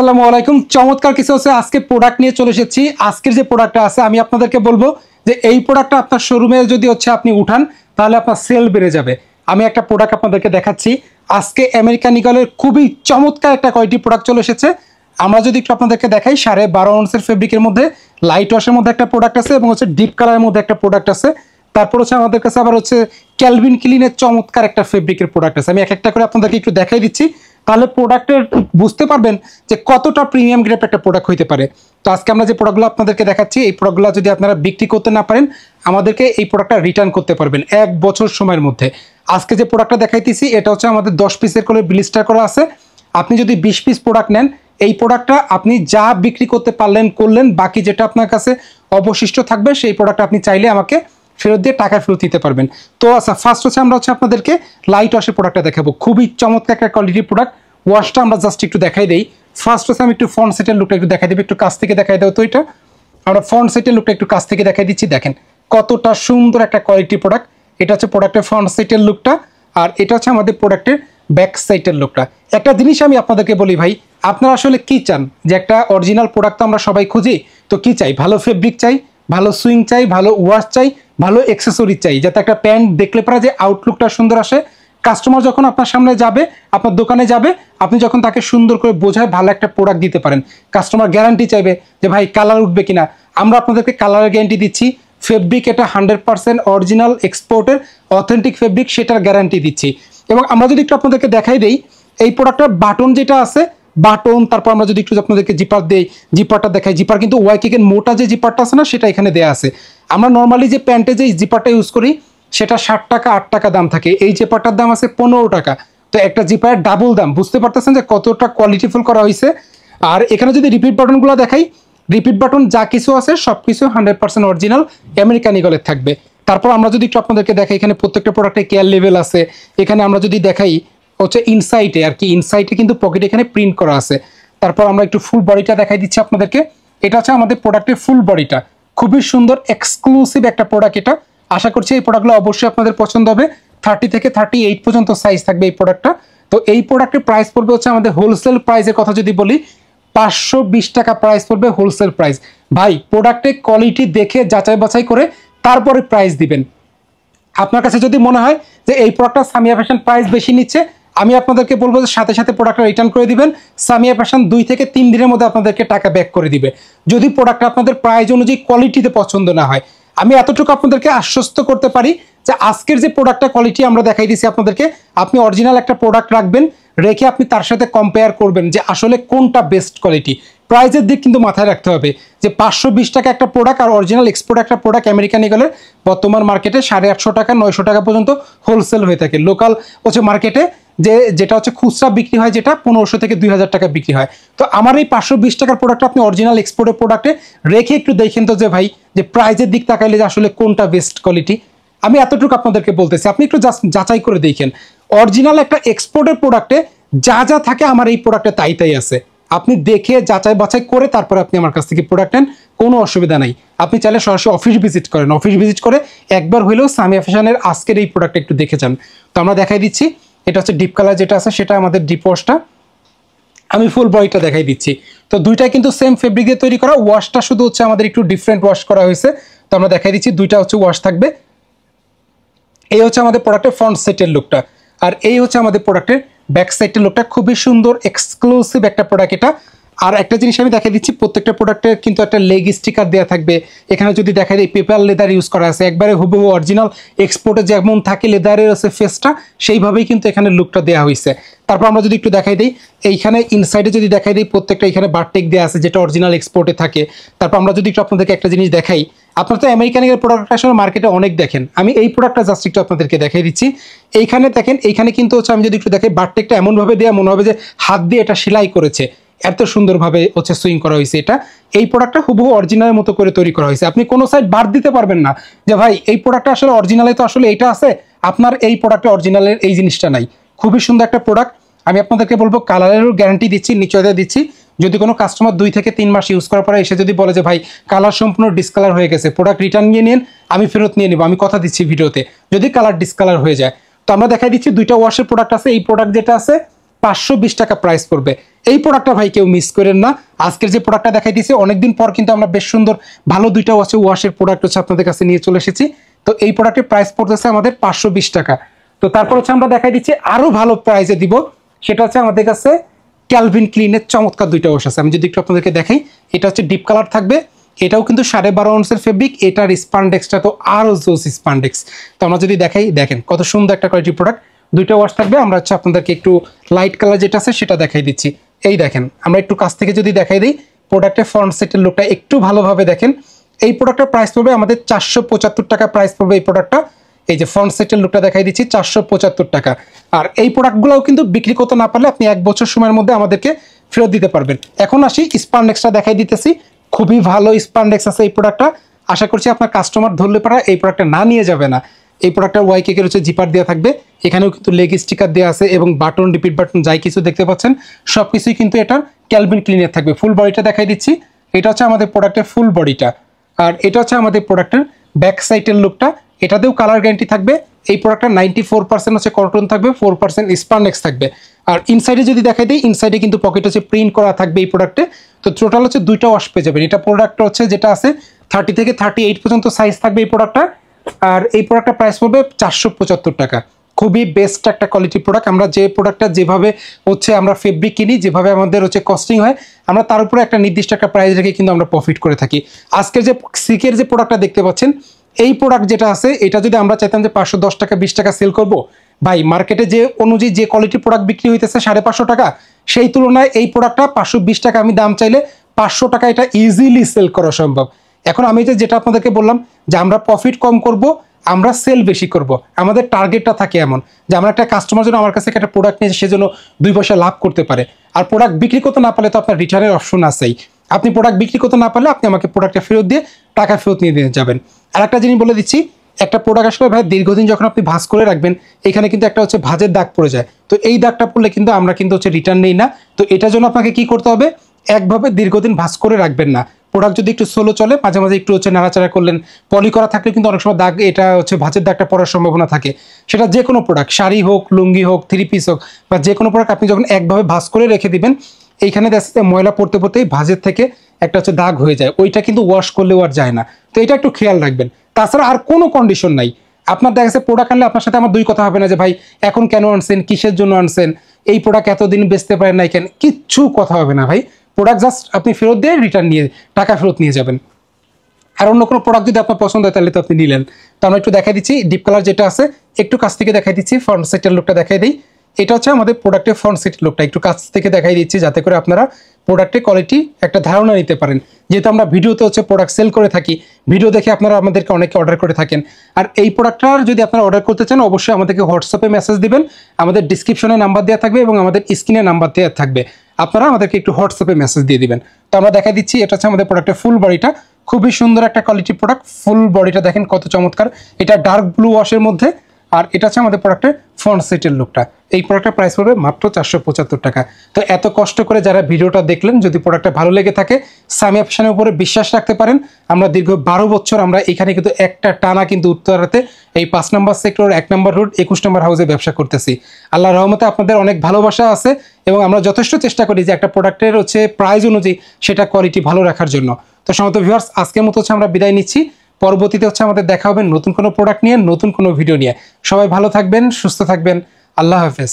আসসালামু আলাইকুম। চমৎকার কিছু আছে আজকে প্রোডাক্ট নিয়ে চলে এসেছি। আজকের যে প্রোডাক্টটা আছে আমি আপনাদেরকে বলবো যে এই প্রোডাক্টটা আপনার শোরুমে যদি আপনি উঠান তাহলে আপনার সেল বেড়ে যাবে। আমি একটা প্রোডাক্ট আপনাদেরকে দেখাচ্ছি। আজকে আমেরিকান ঈগলের খুবই চমৎকার একটা কোয়ালিটি প্রোডাক্ট চলে এসেছে। আমরা যদি একটু আপনাদেরকে দেখাই 12.5 আউন্সের ফেব্রিকের মধ্যে লাইট ওয়াশের মধ্যে একটা প্রোডাক্ট আছে এবং ডিপ কালারের মধ্যে একটা প্রোডাক্ট আছে। তারপর আমাদের কাছে আবার ক্যালভিন ক্লিনের চমৎকার একটা ফেব্রিকের প্রোডাক্ট আছে। আমি এক একটা করে আপনাদেরকে একটু দেখাই দিচ্ছি, তাহলে প্রোডাক্টের বুঝতে পারবেন যে কতটা প্রিমিয়াম গ্রেড একটা প্রোডাক্ট হইতে পারে। তো আজকে আমরা যে প্রোডাক্টগুলো আপনাদেরকে দেখাচ্ছি এই প্রোডাক্টগুলো যদি আপনারা বিক্রি করতে না পারেন আমাদেরকে এই প্রোডাক্টটা রিটার্ন করতে পারবেন 1 বছর সময়ের মধ্যে। আজকে যে প্রোডাক্টটা দেখাইতেছি এটা আমাদের 10 পিসের করে ব্লিস্টার করা আছে। আপনি যদি 20 পিস প্রোডাক্ট নেন এই প্রোডাক্টটা আপনি যা বিক্রি করতে পারলেন করলেন, বাকি যেটা আপনার কাছে অবশিষ্ট থাকবে সেই প্রোডাক্টটা আপনি চাইলে আমাকে ফেরত দিয়ে টাকা ফেরত দিতে পারবেন। তো আচ্ছা, ফার্স্ট আমরা আপনাদেরকে লাইট ওয়াশের প্রোডাক্টটা দেখাবো। খুবই চমৎকার একটা কোয়ালিটির প্রোডাক্ট। ওয়াশটা আমরা জাস্ট একটু দেখাই দেই। ফার্স্ট আমি একটু ফ্রন্ট সেটের লুকটা একটু দেখাই দেবো, একটু কাছ থেকে দেখাই দাও। তো এটা আমরা ফ্রন্ট সেটের লুকটা একটু কাছ থেকে দেখাই দিচ্ছি। দেখেন কতটা সুন্দর একটা কোয়ালিটি প্রোডাক্ট। এটা প্রোডাক্টের ফ্রন্ট সেটের লুকটা, আর এটা আমাদের প্রোডাক্টের ব্যাক সাইডের লুকটা। একটা জিনিস আমি আপনাদেরকে বলি ভাই, আপনারা আসলে কি চান? যে একটা অরিজিনাল প্রোডাক্ট তো আমরা সবাই খুঁজি, তো কি চাই? ভালো ফেব্রিক চাই, ভালো সুইং চাই, ভালো ওয়াশ চাই, ভালো অ্যাক্সেসরি চাই, যাতে একটা প্যান্ট দেখলে পরে যে আউটলুকটা সুন্দর আসে। কাস্টমার যখন আপনার সামনে যাবে, আপনার দোকানে যাবে, আপনি যখন তাকে সুন্দর করে বোঝায় ভালো একটা প্রোডাক্ট দিতে পারেন। কাস্টমার গ্যারান্টি চাইবে যে ভাই কালার উঠবে কিনা। আমরা আপনাদেরকে কালারের গ্যারান্টি দিচ্ছি। ফেব্রিক এটা 100% অরিজিনাল এক্সপোর্টের অথেন্টিক ফেব্রিক, সেটার গ্যারান্টি দিচ্ছি। এবং আমরা যদি একটু আপনাদেরকে দেখাই দেই এই প্রোডাক্টের বাটন যেটা আছে, বাটন, তারপর আমরা যদি একটু আপনাদেরকে জিপার দেই, জিপারটা দেখাই। জিপার কিন্তু ওয়াইকিকের মোটা যে জিপারটা আছে না, সেটা এখানে দেয়া আছে। আমরা নর্মালি যে প্যান্টে যে জিপারটা ইউজ করি সেটা 60 টাকা 8 টাকা দাম থাকে, এই জিপারটার দাম আছে 15 টাকা। তো একটা জিপারের ডাবল দাম, বুঝতে পারতেছেন যে কতটা কোয়ালিটিফুল করা হয়েছে। আর এখানে যদি রিপিট বাটনগুলো দেখাই, রিপিট বাটন যা কিছু আছে সবকিছু 100% অরিজিনাল আমেরিকান ঈগলের থাকবে। তারপর আমরা যদি একটু আপনাদেরকে দেখাই, এখানে প্রত্যেকটা প্রোডাক্টে কেয়ার লেভেল আছে। এখানে আমরা যদি দেখাই ইনসাইটে আর কি, ইনসাইটে কিন্তু পকেটে এখানে প্রিন্ট করা আছে। তারপর আমরা একটু ফুল বডিটা দেখাই দিচ্ছি আপনাদেরকে। এটা আমাদের প্রোডাক্টের ফুল বডিটা, খুবই সুন্দর এক্সক্লুসিভ একটা প্রোডাক্ট। এটা আশা করছি এই প্রোডাক্টগুলো অবশ্যই আপনাদের পছন্দ হবে। 30 থেকে 38 পর্যন্ত সাইজ থাকবে এই প্রোডাক্টটা। তো এই প্রোডাক্টের প্রাইস পড়বে আমাদের হোলসেল প্রাইসের কথা যদি বলি 520 টাকা প্রাইস পড়বে, হোলসেল প্রাইস। ভাই প্রোডাক্টের কোয়ালিটি দেখে যাচাই বাছাই করে তারপরে প্রাইস দিবেন। আপনার কাছে যদি মনে হয় যে এই প্রোডাক্টটা সামিয়া ফ্যাশন প্রাইস বেশি নিচ্ছে, আমি আপনাদেরকে বলবো যে সাথে সাথে প্রোডাক্টটা রিটার্ন করে দিবেন। সামিয়া ফ্যাশন 2 থেকে 3 দিনের মধ্যে আপনাদেরকে টাকা ব্যাক করে দিবে যদি প্রোডাক্টটা আপনাদের প্রাইস অনুযায়ী কোয়ালিটিতে পছন্দ না হয়। আমি এতটুকু আপনাদেরকে আশ্বস্ত করতে পারি যে আজকের যে প্রোডাক্টটা কোয়ালিটি আমরা দেখাই দিয়েছি আপনাদেরকে, আপনি অরিজিনাল একটা প্রোডাক্ট রাখবেন, রেখে আপনি তার সাথে কম্পেয়ার করবেন যে আসলে কোনটা বেস্ট কোয়ালিটি। প্রাইসের দিক কিন্তু মাথায় রাখতে হবে যে 520 টাকা একটা প্রোডাক্ট আর অরিজিনাল এক্সপোর্ট একটা প্রোডাক্ট আমেরিকান ঈগলের বর্তমান মার্কেটে 850 টাকা 900 টাকা পর্যন্ত হোলসেল হয়ে থাকে। লোকাল মার্কেটে যেটা খুচরা বিক্রি হয় যেটা 1500 থেকে 2000 টাকা বিক্রি হয়। তো আমার এই 520 টাকার প্রোডাক্ট আপনি অরিজিনাল এক্সপোর্টের প্রোডাক্টে রেখে একটু দেখেন তো যে ভাই যে প্রাইসের দিক তাকাইলে যে আসলে কোনটা বেস্ট কোয়ালিটি। আমি এতটুকু আপনাদেরকে বলতেছি, আপনি একটু জাস্ট যাচাই করে দেখেন। অরিজিনাল একটা এক্সপোর্টের প্রোডাক্টে যা যা থাকে আমার এই প্রোডাক্টে তাই তাই আছে। আপনি দেখে যাচাই বাছাই করে তারপরে আপনি আমার কাছ থেকে প্রোডাক্ট নেন, কোনো অসুবিধা নাই। আপনি চাইলে সরাসরি অফিস ভিজিট করেন, অফিস ভিজিট করে একবার হইলেও সামিয়া ফ্যাশনের আজকের এই প্রোডাক্টটা একটু দেখে যান। তো আমরা দেখাই দিচ্ছি, এটা ডিপ কালার যেটা আছে সেটা আমাদের ডিপ ওয়াশটা। আমি ফুল বডিটা দেখাই দিচ্ছি। তো দুইটা কিন্তু সেম ফেব্রিক দিয়ে তৈরি করা, ওয়াশটা শুধু আমাদের একটু ডিফারেন্ট ওয়াশ করা হয়েছে। তো আমরা দেখাই দিচ্ছি দুইটা ওয়াশ থাকবে। এই আমাদের প্রোডাক্টের ফ্রন্ট সাইডের লুকটা, আর এই আমাদের প্রোডাক্টের ব্যাক সাইডের লুকটা। খুবই সুন্দর এক্সক্লুসিভ একটা প্রোডাক্ট এটা। আর একটা জিনিস আমি দেখাই দিচ্ছি, প্রত্যেকটা প্রোডাক্টের কিন্তু একটা লেগ স্টিকার দেওয়া থাকবে। এখানে যদি দেখাই দিই পেপার লেদার ইউজ করা আছে, একবারে হুবহু অরিজিনাল এক্সপোর্টে যেমন থাকে লেদারের ফেসটা সেইভাবেই কিন্তু এখানে লুকটা দেওয়া হয়েছে। তারপর আমরা যদি একটু দেখাই দিই, এইখানে ইনসাইডে যদি দেখাই দিই প্রত্যেকটা এখানে বারটেক দেওয়া আছে যেটা অরিজিনাল এক্সপোর্টে থাকে। তারপর আমরা যদি একটু আপনাদেরকে একটা জিনিস দেখাই, আপনারা তো আমেরিকান ঈগলের প্রোডাক্ট আসলে মার্কেটে অনেক দেখেন, আমি এই প্রোডাক্টটা জাস্ট একটু আপনাদেরকে দেখাই দিচ্ছি। এইখানে দেখেন, এইখানে কিন্তু আমি যদি একটু দেখাই বারটেকটা এমনভাবে দেওয়া মনে হবে যে হাত দিয়ে এটা সেলাই করেছে, এত সুন্দরভাবে সুইং করা হয়েছে। এটা এই প্রোডাক্টটা হুবহু অরিজিনালের মতো করে তৈরি করা হয়েছে। আপনি কোনো সাইড বাদ দিতে পারবেন না যে ভাই এই প্রোডাক্টটা আসলে অরিজিনালে তো আসলে এটা আছে, আপনার এই প্রোডাক্টে অরিজিনালের এই জিনিসটা নাই। খুবই সুন্দর একটা প্রোডাক্ট। আমি আপনাদেরকে বলবো কালারেরও গ্যারান্টি দিচ্ছি, নিশ্চয়তা দিচ্ছি। যদি কোনো কাস্টমার 2 থেকে 3 মাস ইউজ করার পরে এসে যদি বলে যে ভাই কালার সম্পূর্ণ ডিসকালার হয়ে গেছে, প্রোডাক্ট রিটার্ন নিয়ে নিন, আমি ফেরত নিয়ে নিব, আমি কথা দিচ্ছি ভিডিওতে, যদি কালার ডিসকালার হয়ে যায়। তো আমরা দেখাই দিচ্ছি দুইটা ওয়াশের প্রোডাক্ট আছে। এই প্রোডাক্ট যেটা আছে 520 টাকা প্রাইস পড়বে। এই প্রোডাক্টটা ভাই কেউ মিস করেন না। আজকের যে প্রোডাক্টটা দেখাই দিয়েছি, অনেকদিন পর কিন্তু আমরা বেশ সুন্দর ভালো দুইটা ওয়াশের প্রোডাক্ট হচ্ছে আপনাদের কাছে নিয়ে চলে এসেছি। তো এই প্রোডাক্টের প্রাইস পড়তেছে আমাদের 520 টাকা। তো তারপর হচ্ছে আমরা দেখাই দিচ্ছি আরো ভালো প্রাইসে দিব, সেটা হচ্ছে আমাদের কাছে ক্যালভিন ক্লিনের চমৎকার দুইটা ওয়াশ আছে। আমি যদি একটু আপনাদেরকে দেখাই, এটা হচ্ছে ডিপ কালার থাকবে, এটাও কিন্তু 12.5 আউন্সের ফেব্রিক, এটার স্পান্ডেক্সটা তো আরো জোস স্পান্ডেক্স। তো আমরা যদি দেখাই, দেখেন কত সুন্দর একটা কোয়ালিটি প্রোডাক্ট, দুইটা ওয়াশ থাকবে। আমরা হচ্ছে আপনাদেরকে একটু লাইট কালার যেটা আছে সেটা দেখাই দিচ্ছি। এই দেখেন, আমরা একটু কাছ থেকে যদি দেখাই দিই, প্রোডাক্টের ফ্রন্ট সেটের লুকটা একটু ভালোভাবে দেখেন। এই প্রোডাক্টের প্রাইস পড়বে আমাদের 475 টাকা প্রাইস পড়বে এই প্রোডাক্টটা। এই যে ফ্রন্ট সেটের লুকটা দেখাই দিচ্ছি, 475 টাকা। আর এই প্রোডাক্টগুলোও কিন্তু বিক্রি করতে না পারলে আপনি 1 বছর সময়ের মধ্যে আমাদেরকে ফেরত দিতে পারবেন। এখন আসি স্পান্ডেক্সটা দেখাই দিতেছি, খুবই ভালো স্পান্ডেক্স আছে এই প্রোডাক্টটা। আশা করছি আপনার কাস্টমার ধরলে পারা এই প্রোডাক্টটা না নিয়ে যাবে না। এই প্রোডাক্টটার ওয়াই কেকের হচ্ছে জিপার দেওয়া থাকবে, এখানেও কিন্তু লেগ স্টিকার দেওয়া আছে এবং বাটন, রিপিট বাটন যাই কিছু দেখতে পাচ্ছেন সবকিছুই কিন্তু এটার ক্যালভিন ক্লিনের থাকবে। ফুল বডিটা দেখাই দিচ্ছি, এটা হচ্ছে আমাদের প্রোডাক্টের ফুল বডিটা। আর এটা হচ্ছে আমাদের প্রোডাক্টের ব্যাক সাইডের লুকটা, এটাতেও কালার গ্যারান্টি থাকবে। এই প্রোডাক্টটা 94% হচ্ছে কটন থাকবে, 4% স্পান্ডেক্স থাকবে। আর ইনসাইডে যদি দেখাই দিই, ইনসাইডে কিন্তু পকেট হচ্ছে প্রিন্ট করা থাকবে এই প্রোডাক্টে। তো টোটাল হচ্ছে দুইটা ওয়াশ পেয়ে যাবেন। এটা প্রোডাক্টটা হচ্ছে যেটা আছে 30 থেকে 38 পর্যন্ত সাইজ থাকবে এই প্রোডাক্টটা। আর এই প্রোডাক্টটা প্রাইস পড়বে 475 টাকা। খুবই বেস্ট একটা কোয়ালিটি প্রোডাক্ট। আমরা যে প্রোডাক্টটা যেভাবে হচ্ছে আমরা ফেব্রিক কিনি, যেভাবে আমাদের হচ্ছে কস্টিং হয়, আমরা তার উপরে একটা নির্দিষ্ট একটা প্রাইস রেখে কিন্তু আমরা প্রফিট করে থাকি। আজকের যে সিকের যে প্রোডাক্টটা দেখতে পাচ্ছেন, এই প্রোডাক্ট যেটা আছে, এটা যদি আমরা চাইতাম যে 510 টাকা 20 টাকা সেল করব, ভাই মার্কেটে যে অনুযায়ী যে কোয়ালিটি প্রোডাক্ট বিক্রি হইতেছে 550 টাকা, সেই তুলনায় এই প্রোডাক্টটা 520 টাকা আমি দাম চাইলে 500 টাকা এটা ইজিলি সেল করা সম্ভব। এখন আমি যেটা আপনাদেরকে বললাম যে আমরা প্রফিট কম করব, আমরা সেল বেশি করব, আমাদের টার্গেটটা থাকে এমন যে আমরা একটা কাস্টমার জন্য আমার কাছে একটা প্রোডাক্ট নিয়ে সেজন্য 2 পয়সা লাভ করতে পারে। আর প্রোডাক্ট বিক্রি করতে না পারলে তো আপনার রিটার্নের অপশন আছেই। আপনি প্রোডাক্ট বিক্রি করতে না পারলে আপনি আমাকে প্রোডাক্টটা ফেরত দিয়ে টাকা ফেরত নিয়ে দিয়ে যাবেন। আর একটা জিনিস বলে দিচ্ছি, একটা প্রোডাক্ট আসলে ভাই দীর্ঘদিন যখন আপনি ভাঁজ করে রাখবেন, এখানে কিন্তু একটা হচ্ছে ভাঁজের দাগ পড়ে যায়। তো এই দাগটা পড়লে কিন্তু আমরা কিন্তু হচ্ছে রিটার্ন নেই না। তো এটার জন্য আপনাকে কি করতে হবে, একভাবে দীর্ঘদিন ভাঁজ করে রাখবেন না। প্রোডাক্ট যদি একটু স্লো চলে, মাঝে মাঝে একটু হচ্ছে নাড়াচাড়া করলেন, পলি করা থাকলে কিন্তু অনেক সময় দাগ, এটা হচ্ছে ভাঁজের দাগটা পড়ার সম্ভাবনা থাকে। সেটা যে কোনো প্রোডাক্ট, শাড়ি হোক, লুঙ্গি হোক, 3 পিস হোক, বা যে কোনো প্রোডাক্ট আপনি যখন একভাবে ভাঁজ করে রেখে দিবেন, এইখানে দেখা যাচ্ছে ময়লা পড়তে পড়তেই ভাঁজের থেকে একটা হচ্ছে দাগ হয়ে যায়, ওইটা কিন্তু ওয়াশ করলেও আর যায় না। তো এটা একটু খেয়াল রাখবেন। তাছাড়া আর কোনো কন্ডিশন নাই। আপনার দেখা যাচ্ছে প্রোডাক্ট আনলে আপনার সাথে আমার 2 কথা হবে না যে ভাই এখন কেন আনছেন, কিসের জন্য আনছেন, এই প্রোডাক্ট এতদিন বেচতে পারেন নাই কেন, কিচ্ছু কথা হবে না ভাই। প্রোডাক্ট জাস্ট আপনি ফেরত দিয়ে রিটার্ন নিয়ে টাকা ফেরত নিয়ে যাবেন। আর অন্য কোনো প্রোডাক্ট যদি আপনার পছন্দ হয় তাহলে তো আপনি নিলেন। তো আমরা একটু দেখাই দিচ্ছি ডিপ কালার যেটা আছে, একটু কাছ থেকে দেখাই দিচ্ছি, ফ্রন্ট সাইডের লুকটা দেখাই দিই। এটা হচ্ছে আমাদের প্রোডাক্টের ফ্রন্ট সাইডের লুকটা, একটু কাছ থেকে দেখাই দিচ্ছি যাতে করে আপনারা প্রোডাক্টের কোয়ালিটি একটা ধারণা নিতে পারেন। যেহেতু আমরা ভিডিওতে হচ্ছে প্রোডাক্ট সেল করে থাকি, ভিডিও দেখে আপনারা আমাদেরকে অনেকে অর্ডার করে থাকেন। আর এই প্রোডাক্টটার যদি আপনারা অর্ডার করতে চান, অবশ্যই আমাদেরকে হোয়াটসঅ্যাপে মেসেজ দিবেন, আমাদের ডিসক্রিপশনে নাম্বার দেওয়া থাকবে এবং আমাদের স্ক্রিনে নাম্বার দেওয়া থাকবে, আপনারা আমাদেরকে একটু হোয়াটসঅ্যাপে মেসেজ দিয়ে দিবেন। তো আমরা দেখাই দিচ্ছি, এটা হচ্ছে আমাদের প্রোডাক্টের ফুল বডিটা, খুবই সুন্দর একটা কোয়ালিটি প্রোডাক্ট। ফুল বডিটা দেখেন কত চমৎকার, এটা ডার্ক ব্লু ওয়াশের মধ্যে। আর এটা হচ্ছে আমাদের প্রোডাক্টের ফ্রন্ট সাইডের লুকটা। এই প্রোডাক্টের প্রাইস পড়বে মাত্র 475 টাকা। তো এত কষ্ট করে যারা ভিডিওটা দেখলেন, যদি প্রোডাক্টটা ভালো লেগে থাকে, সামিয়া ফ্যাশনের উপরে বিশ্বাস রাখতে পারেন। আমরা দীর্ঘ 12 বছর আমরা এখানে কিন্তু একটা টানা কিন্তু উত্তরাতে এই 5 নম্বর সেক্টর, 1 নম্বর রোড, 21 নম্বর হাউসে ব্যবসা করতেছি। আল্লাহর রহমতে আপনাদের অনেক ভালোবাসা আছে এবং আমরা যথেষ্ট চেষ্টা করি যে একটা প্রোডাক্টের হচ্ছে প্রাইস অনুযায়ী সেটা কোয়ালিটি ভালো রাখার জন্য। তো সমস্ত ভিউয়ার্স, আজকের মতো হচ্ছে আমরা বিদায় নিচ্ছি। পরবর্তীতে হচ্ছে আমাদের দেখা হবে নতুন কোনো প্রোডাক্ট নিয়ে, নতুন কোনো ভিডিও নিয়ে। সবাই ভালো থাকবেন, সুস্থ থাকবেন, আল্লাহ হাফেজ।